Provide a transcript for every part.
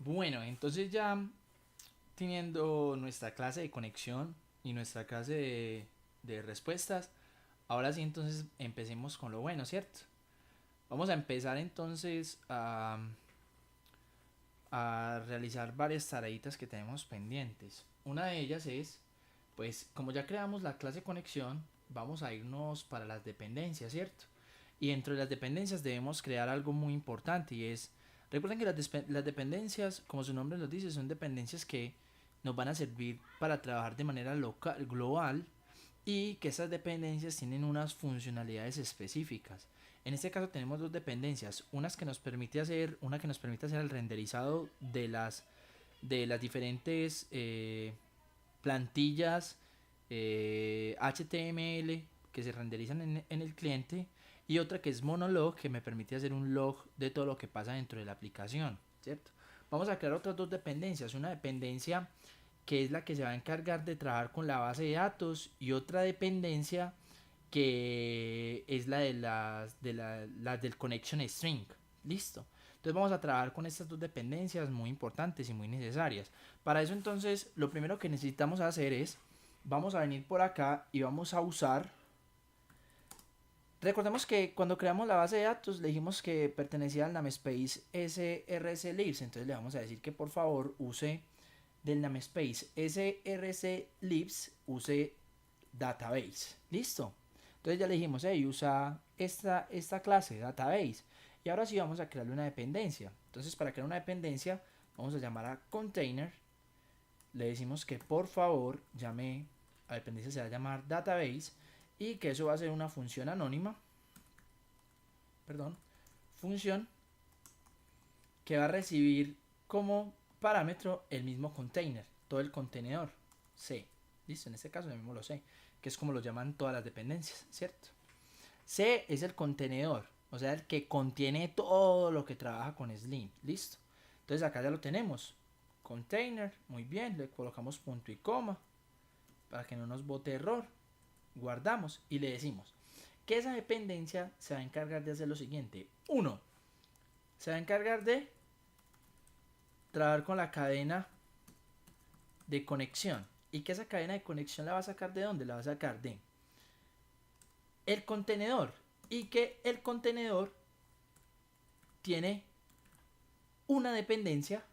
Bueno, entonces ya teniendo nuestra clase de conexión y nuestra clase de respuestas, ahora sí entonces empecemos con lo bueno, ¿cierto? Vamos a empezar entonces a realizar varias tareitas que tenemos pendientes. Una de ellas es, pues como ya creamos la clase de conexión, vamos a irnos para las dependencias, ¿cierto? Y dentro de las dependencias debemos crear algo muy importante y es, recuerden que las dependencias, como su nombre nos dice, son dependencias que nos van a servir para trabajar de manera local, global, y que esas dependencias tienen unas funcionalidades específicas. En este caso tenemos dos dependencias, una que nos permite hacer el renderizado de las diferentes plantillas HTML que se renderizan en el cliente, y otra que es Monolog, que me permite hacer un log de todo lo que pasa dentro de la aplicación, ¿cierto? Vamos a crear otras dos dependencias, una dependencia que es la que se va a encargar de trabajar con la base de datos, y otra dependencia que es la de las del connection string. Listo. Entonces vamos a trabajar con estas dos dependencias muy importantes y muy necesarias. Para eso entonces lo primero que necesitamos hacer es, vamos a venir por acá y vamos a usar, recordemos que cuando creamos la base de datos le dijimos que pertenecía al namespace srclibs, entonces le vamos a decir que por favor use del namespace srclibs, use database. Listo. Entonces ya le dijimos, hey, usa esta clase, database. Y ahora sí vamos a crearle una dependencia. Entonces para crear una dependencia vamos a llamar a container. Le decimos que por favor llame, a dependencia se va a llamar database, y que eso va a ser una función anónima, perdón, función que va a recibir como parámetro el mismo container, todo el contenedor C. Listo, en este caso llamémoslo C, que es como lo llaman todas las dependencias, ¿cierto? C es el contenedor, o sea, el que contiene todo lo que trabaja con Slim. Listo. Entonces acá ya lo tenemos. Container, muy bien, le colocamos punto y coma para que no nos bote error. Guardamos y le decimos que esa dependencia se va a encargar de hacer lo siguiente. Uno, se va a encargar de trabajar con la cadena de conexión. ¿Y que esa cadena de conexión la va a sacar de dónde? La va a sacar de el contenedor. Y que el contenedor tiene una dependencia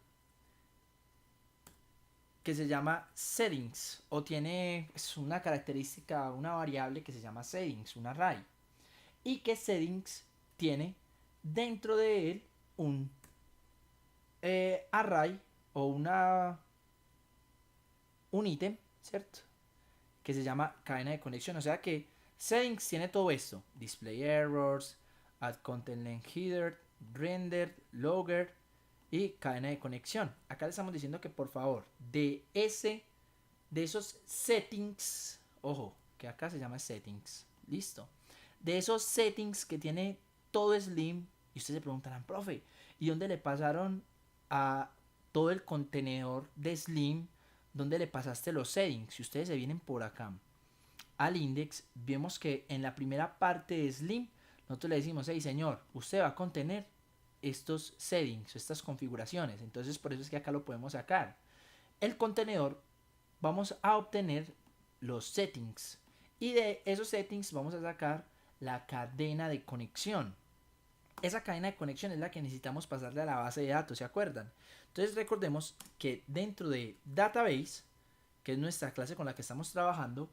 que se llama settings, o tiene una característica, una variable que se llama settings, un array, y que settings tiene dentro de él un array o un ítem, ¿cierto? Que se llama cadena de conexión. O sea que settings tiene todo esto: display errors, add content length header, render, logger y cadena de conexión. Acá le estamos diciendo que por favor de esos settings, ojo, que acá se llama settings, listo, de esos settings que tiene todo Slim. Y ustedes se preguntarán, profe, ¿y dónde le pasaron a todo el contenedor de Slim? ¿Dónde le pasaste los settings? Si ustedes se vienen por acá al index, vemos que en la primera parte de Slim nosotros le decimos, hey señor, usted va a contener estos settings, estas configuraciones. Entonces por eso es que acá lo podemos sacar. El contenedor, vamos a obtener los settings, y de esos settings vamos a sacar la cadena de conexión. Esa cadena de conexión es la que necesitamos pasarle a la base de datos, ¿se acuerdan? Entonces recordemos que dentro de database, que es nuestra clase con la que estamos trabajando,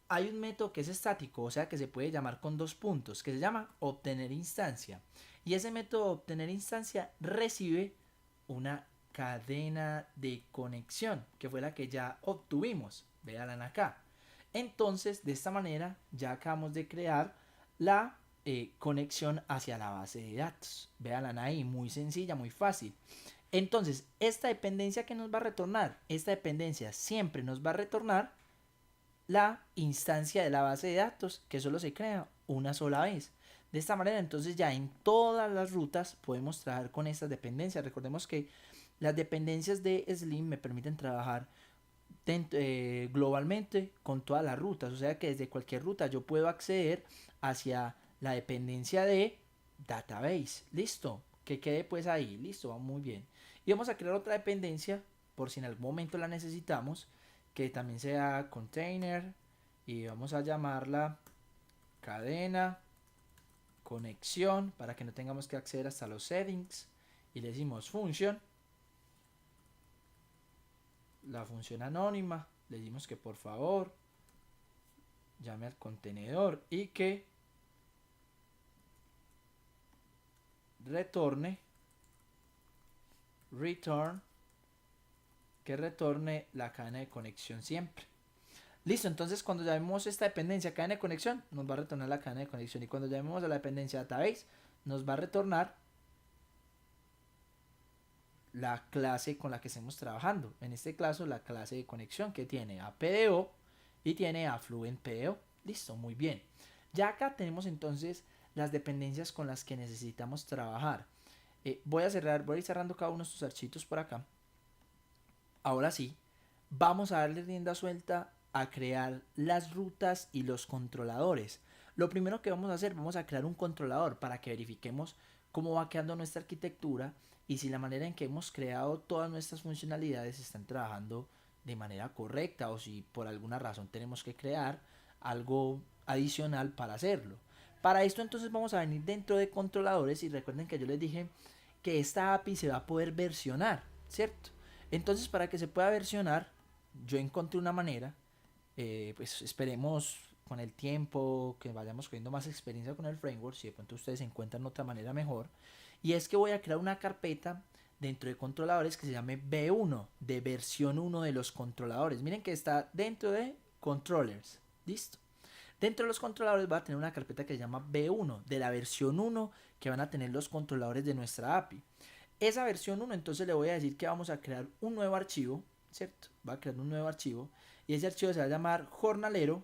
hay un método que es estático, o sea que se puede llamar con dos puntos, que se llama obtener instancia. Y ese método obtener instancia recibe una cadena de conexión, que fue la que ya obtuvimos. Véanla acá. Entonces, de esta manera, ya acabamos de crear la conexión hacia la base de datos. Véanla ahí, muy sencilla, muy fácil. Entonces, esta dependencia que nos va a retornar, esta dependencia siempre nos va a retornar la instancia de la base de datos, que solo se crea una sola vez. De esta manera, entonces ya en todas las rutas podemos trabajar con estas dependencias. Recordemos que las dependencias de Slim me permiten trabajar globalmente con todas las rutas, o sea que desde cualquier ruta yo puedo acceder hacia la dependencia de database. Listo. que quede pues ahí, listo, va muy bien. Y vamos a crear otra dependencia por si en algún momento la necesitamos, que también sea container, y vamos a llamarla cadena conexión para que no tengamos que acceder hasta los settings, y le decimos function, la función anónima, le decimos que por favor llame al contenedor y que retorne que retorne la cadena de conexión siempre. Listo, entonces cuando llamemos esta dependencia cadena de conexión, nos va a retornar la cadena de conexión, y cuando llamemos a la dependencia database, nos va a retornar la clase con la que estemos trabajando. En este caso, la clase de conexión, que tiene a PDO y tiene a Fluent PDO. Listo, muy bien. Ya acá tenemos entonces las dependencias con las que necesitamos trabajar. Voy a ir cerrando cada uno de estos archivos por acá. Ahora sí, vamos a darle rienda suelta a crear las rutas y los controladores. Lo primero que vamos a hacer, vamos a crear un controlador para que verifiquemos cómo va quedando nuestra arquitectura y si la manera en que hemos creado todas nuestras funcionalidades están trabajando de manera correcta, o si por alguna razón tenemos que crear algo adicional para hacerlo. Para esto entonces vamos a venir dentro de controladores, y recuerden que yo les dije que esta API se va a poder versionar, ¿cierto? Entonces, para que se pueda versionar, yo encontré una manera, pues esperemos con el tiempo que vayamos cogiendo más experiencia con el framework, si de pronto ustedes encuentran otra manera mejor, y es que voy a crear una carpeta dentro de controladores que se llame B1, de versión 1 de los controladores. Miren que está dentro de controllers, listo. Dentro de los controladores va a tener una carpeta que se llama B1, de la versión 1 que van a tener los controladores de nuestra API. Esa versión 1, entonces le voy a decir que vamos a crear un nuevo archivo, ¿cierto? Va a crear un nuevo archivo, y ese archivo se va a llamar jornalero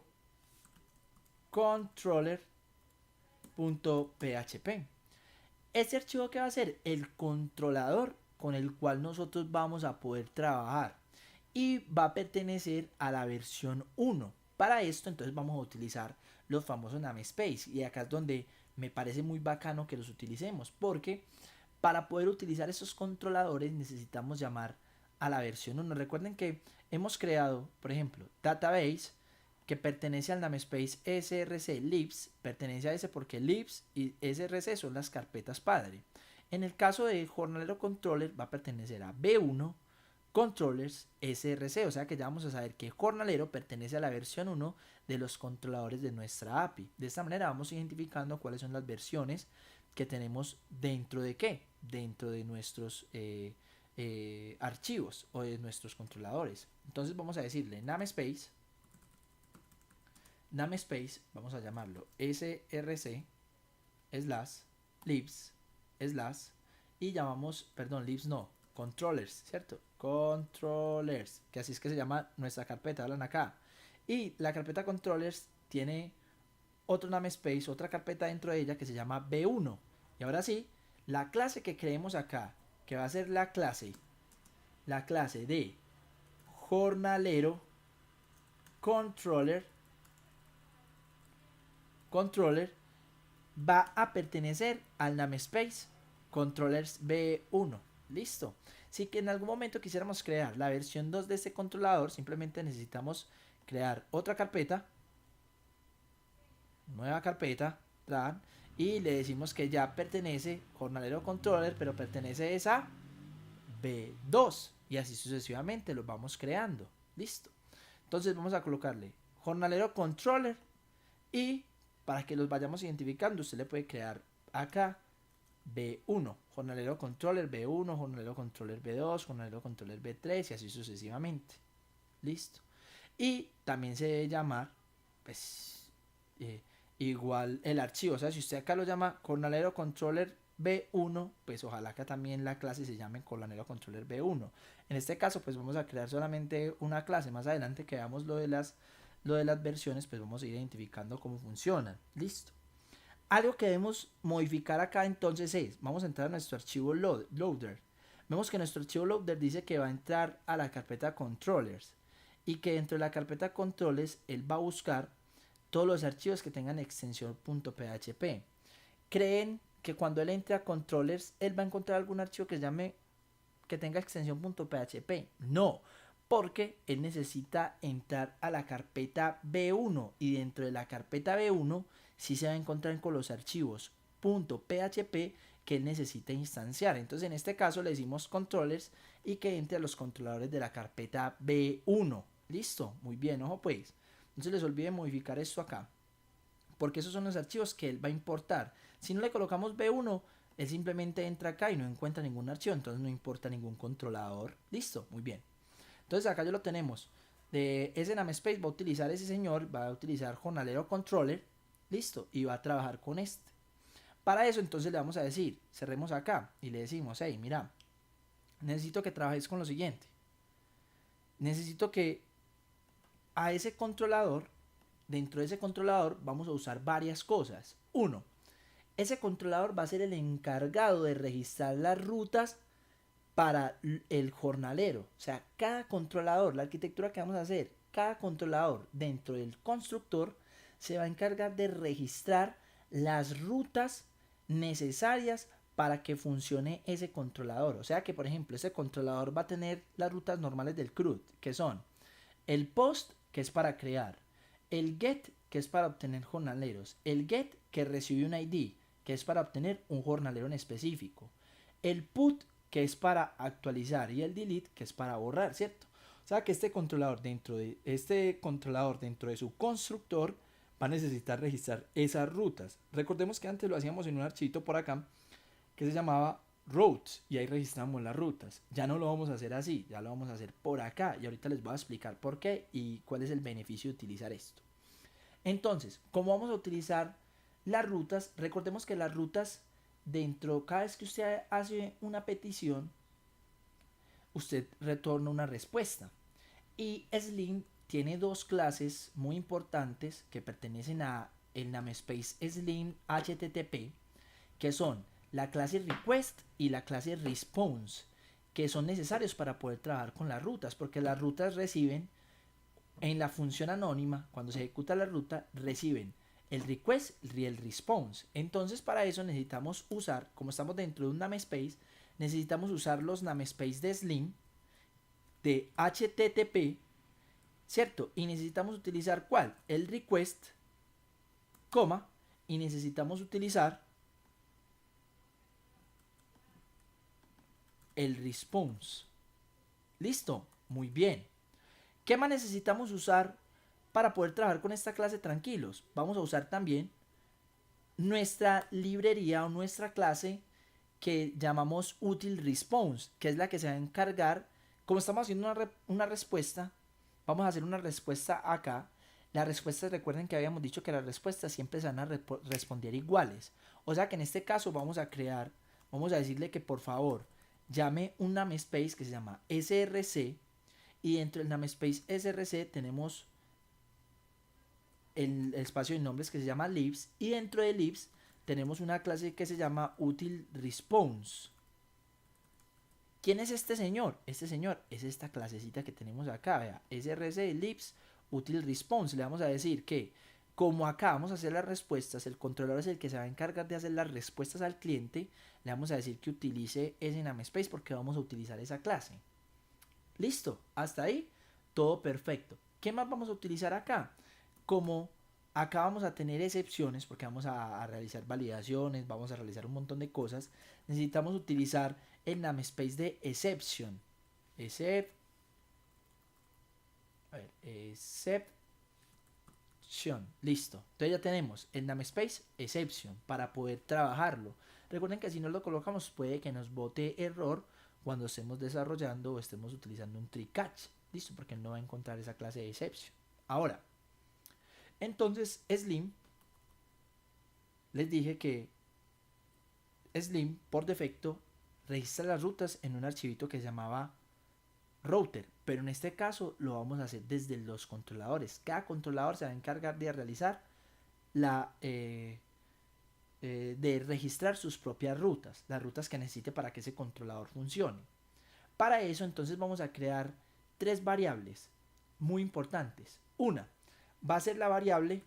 controller.php. Este archivo, que va a ser el controlador con el cual nosotros vamos a poder trabajar, y va a pertenecer a la versión 1. Para esto entonces vamos a utilizar los famosos namespace, y acá es donde me parece muy bacano que los utilicemos, porque para poder utilizar esos controladores necesitamos llamar a la versión 1. Recuerden que hemos creado, por ejemplo, database, que pertenece al namespace src libs, pertenece a ese porque libs y src son las carpetas padre. En el caso de jornalero controller va a pertenecer a b1 controllers src, o sea que ya vamos a saber que jornalero pertenece a la versión 1 de los controladores de nuestra API. De esta manera vamos identificando cuáles son las versiones que tenemos dentro de qué, dentro de nuestros archivos o de nuestros controladores. Entonces vamos a decirle namespace, vamos a llamarlo src slash libs slash, y llamamos, perdón, libs no, controllers, ¿cierto? Controllers, que así es que se llama nuestra carpeta, hablan acá. Y la carpeta controllers tiene otro namespace, otra carpeta dentro de ella que se llama B1. Y ahora sí, la clase que creemos acá, que va a ser la clase de jornalero controller, va a pertenecer al namespace controllers B1. Listo. Si que en algún momento quisiéramos crear la versión 2 de este controlador, simplemente necesitamos crear otra carpeta, nueva carpeta, y le decimos que ya pertenece jornalero controller, pero pertenece a B2, y así sucesivamente los vamos creando. Listo. Entonces vamos a colocarle jornalero controller, y para que los vayamos identificando, usted le puede crear acá B1, jornalero controller B1, jornalero controller B2, jornalero controller B3, y así sucesivamente. Listo. Y también se debe llamar, pues, igual el archivo. O sea, si usted acá lo llama jornalero controller B1, pues ojalá que también la clase se llame jornalero controller B1. En este caso, pues vamos a crear solamente una clase. Más adelante que veamos lo de las versiones, pues vamos a ir identificando cómo funcionan. Listo. Algo que debemos modificar acá entonces es, vamos a entrar a nuestro archivo loader. Vemos que nuestro archivo loader dice que va a entrar a la carpeta controllers, y que dentro de la carpeta controllers él va a buscar todos los archivos que tengan extensión .php. Creen que cuando él entre a controllers, él va a encontrar algún archivo que se llame, que tenga extensión .php. No, porque él necesita entrar a la carpeta B1 y dentro de la carpeta B1 sí se va a encontrar con los archivos .php que él necesita instanciar. Entonces en este caso le decimos controllers y que entre a los controladores de la carpeta B1. Listo, muy bien, ojo pues. No se les olvide modificar esto acá, porque esos son los archivos que él va a importar. Si no le colocamos B1, él simplemente entra acá y no encuentra ningún archivo, entonces no importa ningún controlador. Listo, muy bien. Entonces acá ya lo tenemos. De ese namespace va a utilizar ese señor, va a utilizar jornalero controller, listo, y va a trabajar con este. Para eso entonces le vamos a decir, cerremos acá y le decimos, hey, mira, necesito que trabajes con lo siguiente. Necesito que a ese controlador, dentro de ese controlador vamos a usar varias cosas. Uno, ese controlador va a ser el encargado de registrar las rutas para el jornalero. O sea, cada controlador, la arquitectura que vamos a hacer, cada controlador dentro del constructor se va a encargar de registrar las rutas necesarias para que funcione ese controlador. O sea que, por ejemplo, ese controlador va a tener las rutas normales del CRUD, que son el post, que es para crear, el get, que es para obtener jornaleros, el get, que recibe un ID, que es para obtener un jornalero en específico, el put, que es para actualizar, y el delete, que es para borrar, ¿cierto? O sea que este controlador dentro de su constructor va a necesitar registrar esas rutas. Recordemos que antes lo hacíamos en un archivito por acá que se llamaba routes y ahí registramos las rutas. Ya no lo vamos a hacer así, ya lo vamos a hacer por acá y ahorita les voy a explicar por qué y cuál es el beneficio de utilizar esto. Entonces, ¿cómo vamos a utilizar las rutas? Recordemos que las rutas dentro, cada vez que usted hace una petición, usted retorna una respuesta. Y Slim tiene dos clases muy importantes que pertenecen a el namespace Slim HTTP, que son la clase request y la clase response, que son necesarios para poder trabajar con las rutas, porque las rutas reciben en la función anónima, cuando se ejecuta la ruta, reciben el request y el response. Entonces para eso necesitamos usar, como estamos dentro de un namespace, necesitamos usar los namespace de Slim, de HTTP, ¿cierto? Y necesitamos utilizar ¿cuál? El request, coma, y necesitamos utilizar el response. Listo, muy bien. ¿Qué más necesitamos usar para poder trabajar con esta clase tranquilos? Vamos a usar también nuestra librería o nuestra clase que llamamos util response, que es la que se va a encargar, como estamos haciendo una respuesta, vamos a hacer una respuesta acá. Las respuestas, recuerden que habíamos dicho que las respuestas siempre se van a responder iguales. O sea que en este caso vamos a decirle que por favor llame un namespace que se llama src y dentro del namespace src tenemos el espacio de nombres que se llama libs y dentro de libs tenemos una clase que se llama util response. ¿Quién es este señor? Este señor es esta clasecita que tenemos acá, vea, src libs util response. Le vamos a decir que como acá vamos a hacer las respuestas, el controlador es el que se va a encargar de hacer las respuestas al cliente, le vamos a decir que utilice ese namespace porque vamos a utilizar esa clase. Listo, hasta ahí todo perfecto. ¿Qué más vamos a utilizar acá? Como acá vamos a tener excepciones porque vamos a realizar validaciones, vamos a realizar un montón de cosas, necesitamos utilizar el namespace de exception. Exception. Listo. Entonces ya tenemos el namespace exception para poder trabajarlo. Recuerden que si no lo colocamos puede que nos bote error cuando estemos desarrollando o estemos utilizando un tree catch. Listo, porque no va a encontrar esa clase de exception. Ahora, entonces Slim, les dije que Slim por defecto registra las rutas en un archivito que se llamaba router, pero en este caso lo vamos a hacer desde los controladores. Cada controlador se va a encargar de realizar de registrar sus propias rutas, las rutas que necesite para que ese controlador funcione. Para eso entonces vamos a crear tres variables muy importantes. Una va a ser la variable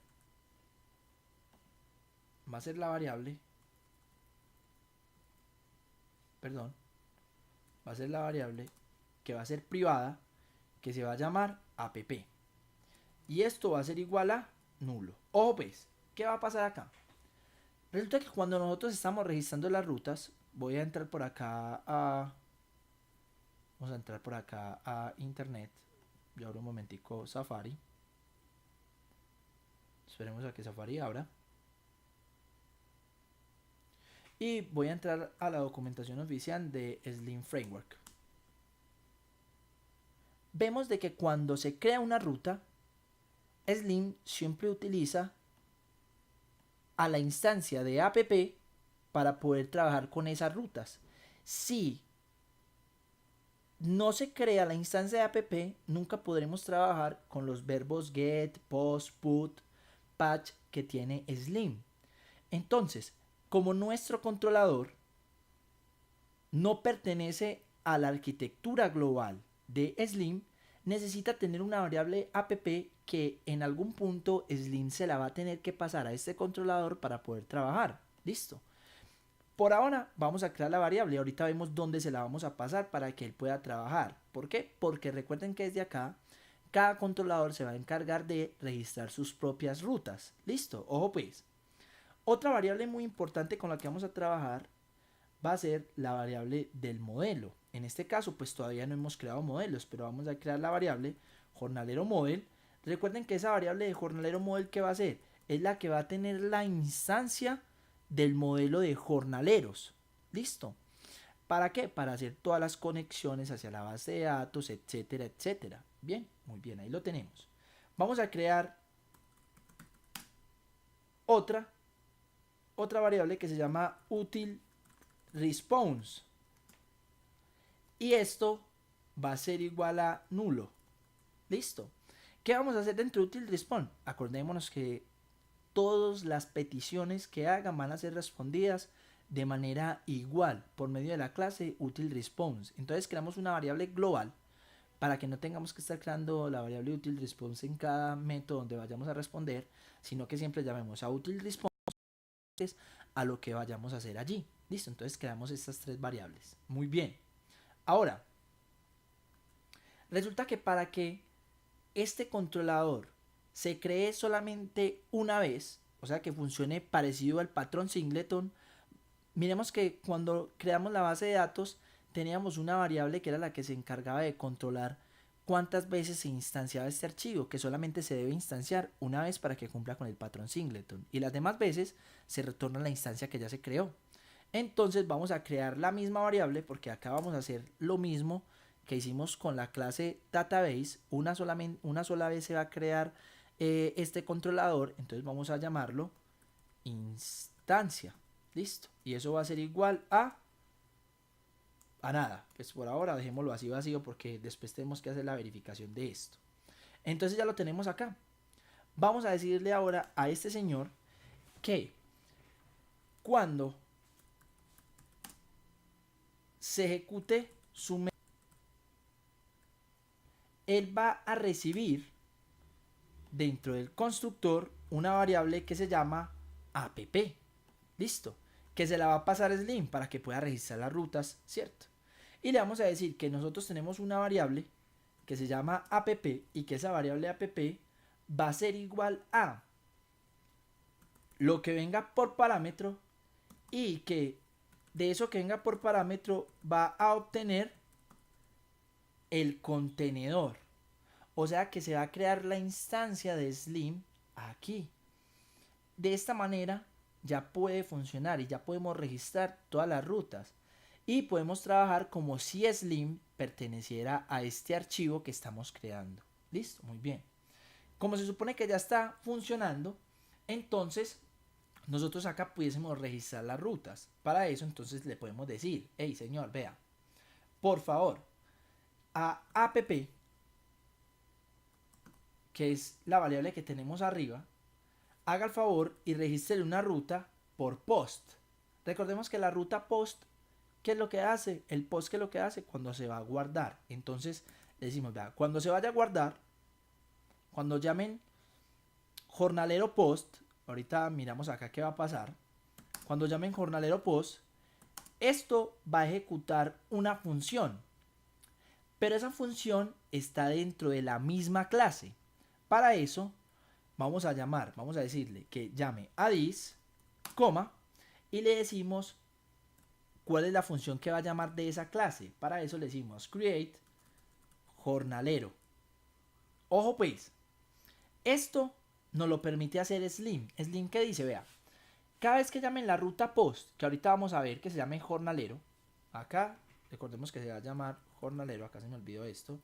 perdón, va a ser la variable que va a ser privada, que se va a llamar app. Y esto va a ser igual a nulo. Ojo pues, ¿qué va a pasar acá? Resulta que cuando nosotros estamos registrando las rutas, voy a entrar por acá a... Vamos a entrar por acá a internet. Yo abro un momentico Safari. Esperemos a que Safari abra. Y voy a entrar a la documentación oficial de Slim Framework. Vemos de que cuando se crea una ruta, Slim siempre utiliza a la instancia de app para poder trabajar con esas rutas. Si no se crea la instancia de app, nunca podremos trabajar con los verbos get, post, put, patch que tiene Slim. Entonces, como nuestro controlador no pertenece a la arquitectura global de Slim, necesita tener una variable app que en algún punto Slim se la va a tener que pasar a este controlador para poder trabajar. Listo. Por ahora vamos a crear la variable y ahorita vemos dónde se la vamos a pasar para que él pueda trabajar. ¿Por qué? Porque recuerden que desde acá cada controlador se va a encargar de registrar sus propias rutas. Listo, ojo pues. Otra variable muy importante con la que vamos a trabajar va a ser la variable del modelo. En este caso pues todavía no hemos creado modelos, pero vamos a crear la variable jornalero model. Recuerden que esa variable de jornalero model, ¿qué va a ser? Es la que va a tener la instancia del modelo de jornaleros. ¿Listo? ¿Para qué? Para hacer todas las conexiones hacia la base de datos, etcétera, etcétera. Bien, muy bien, ahí lo tenemos. Vamos a crear otra variable que se llama util response. Y esto va a ser igual a nulo. ¿Listo? ¿Qué vamos a hacer dentro de util response? Acordémonos que todas las peticiones que hagan van a ser respondidas de manera igual por medio de la clase util response. Entonces creamos una variable global para que no tengamos que estar creando la variable util response en cada método donde vayamos a responder, sino que siempre llamemos a util response a lo que vayamos a hacer allí. Listo, entonces creamos estas tres variables. Muy bien. Ahora, resulta que para que este controlador se cree solamente una vez, o sea que funcione parecido al patrón singleton, miremos que cuando creamos la base de datos teníamos una variable que era la que se encargaba de controlar cuántas veces se instanciaba este archivo, que solamente se debe instanciar una vez para que cumpla con el patrón singleton, y las demás veces se retorna la instancia que ya se creó. Entonces vamos a crear la misma variable, porque acá vamos a hacer lo mismo que hicimos con la clase database. Una sola vez se va a crear este controlador, entonces vamos a llamarlo instancia. Listo, y eso va a ser igual a nada. Pues por ahora dejémoslo así vacío porque después tenemos que hacer la verificación de esto. Entonces ya lo tenemos acá. Vamos a decirle ahora a este señor que cuando se ejecute su método, él va a recibir dentro del constructor una variable que se llama app. Listo, que se la va a pasar a Slim para que pueda registrar las rutas, ¿cierto? Y le vamos a decir que nosotros tenemos una variable que se llama app y que esa variable app va a ser igual a lo que venga por parámetro, y que de eso que venga por parámetro va a obtener el contenedor. O sea que se va a crear la instancia de Slim aquí. De esta manera ya puede funcionar y ya podemos registrar todas las rutas. Y podemos trabajar como si Slim perteneciera a este archivo que estamos creando. Listo, muy bien. Como se supone que ya está funcionando, entonces nosotros acá pudiésemos registrar las rutas. Para eso entonces le podemos decir, hey señor, vea, por favor, a app, que es la variable que tenemos arriba, haga el favor y registre una ruta por post. Recordemos que la ruta post, ¿qué es lo que hace? El post, ¿qué es lo que hace? Cuando se va a guardar. Entonces le decimos, vea, cuando se vaya a guardar, cuando llamen jornalero post, ahorita miramos acá qué va a pasar. Cuando llamen jornalero post, esto va a ejecutar una función, pero esa función está dentro de la misma clase. Para eso vamos a decirle que llame a this, coma, y le decimos cuál es la función que va a llamar de esa clase. Para eso le decimos create jornalero. Ojo pues, esto nos lo permite hacer Slim. Slim, ¿qué dice? Vea, cada vez que llamen la ruta post, que ahorita vamos a ver que se llame jornalero, acá recordemos que se va a llamar jornalero, acá se me olvidó esto,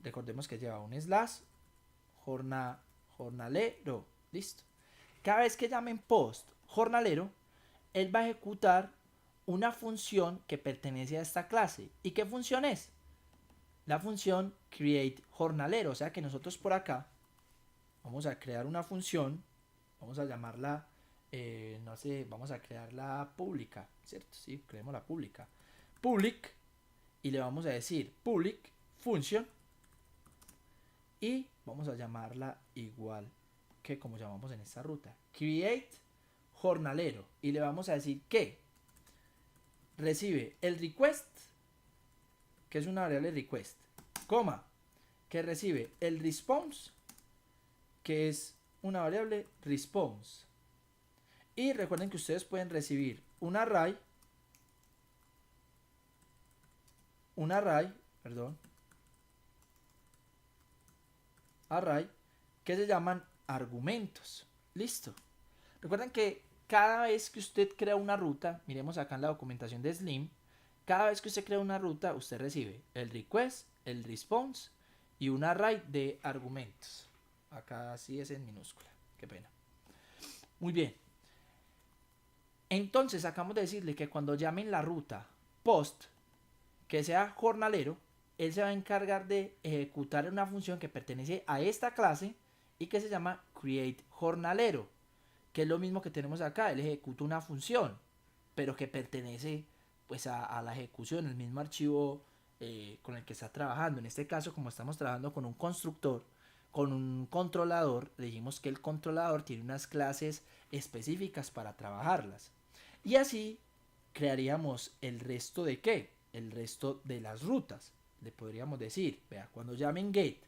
recordemos que lleva un slash, jornalero, listo. Cada vez que llamen post jornalero, él va a ejecutar una función que pertenece a esta clase. ¿Y qué función es? La función create jornalero, o sea que nosotros por acá vamos a crear una función, vamos a llamarla, no sé, vamos a crearla pública, ¿cierto? Sí, creemos la pública. Public, y le vamos a decir public function, y vamos a llamarla igual que como llamamos en esta ruta, create jornalero, y le vamos a decir que recibe el request, que es una variable request, coma, que recibe el response, que es una variable response. Y recuerden que ustedes pueden recibir un array, que se llaman argumentos. Listo. Recuerden que cada vez que usted crea una ruta, miremos acá en la documentación de Slim, cada vez que usted crea una ruta, usted recibe el request, el response y un array de argumentos. Acá sí es en minúscula, qué pena. Muy bien. Entonces acabamos de decirle que cuando llamen la ruta post, que sea jornalero, él se va a encargar de ejecutar una función que pertenece a esta clase y que se llama create jornalero, que es lo mismo que tenemos acá. Él ejecuta una función, pero que pertenece pues a la ejecución, el mismo archivo con el que está trabajando. En este caso, como estamos trabajando con un constructor, con un controlador, dijimos que el controlador tiene unas clases específicas para trabajarlas. Y así crearíamos el resto de ¿qué? El resto de las rutas. Le podríamos decir, vea, cuando llamen get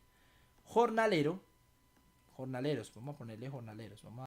jornalero, jornaleros, vamos a ponerle jornaleros, vamos a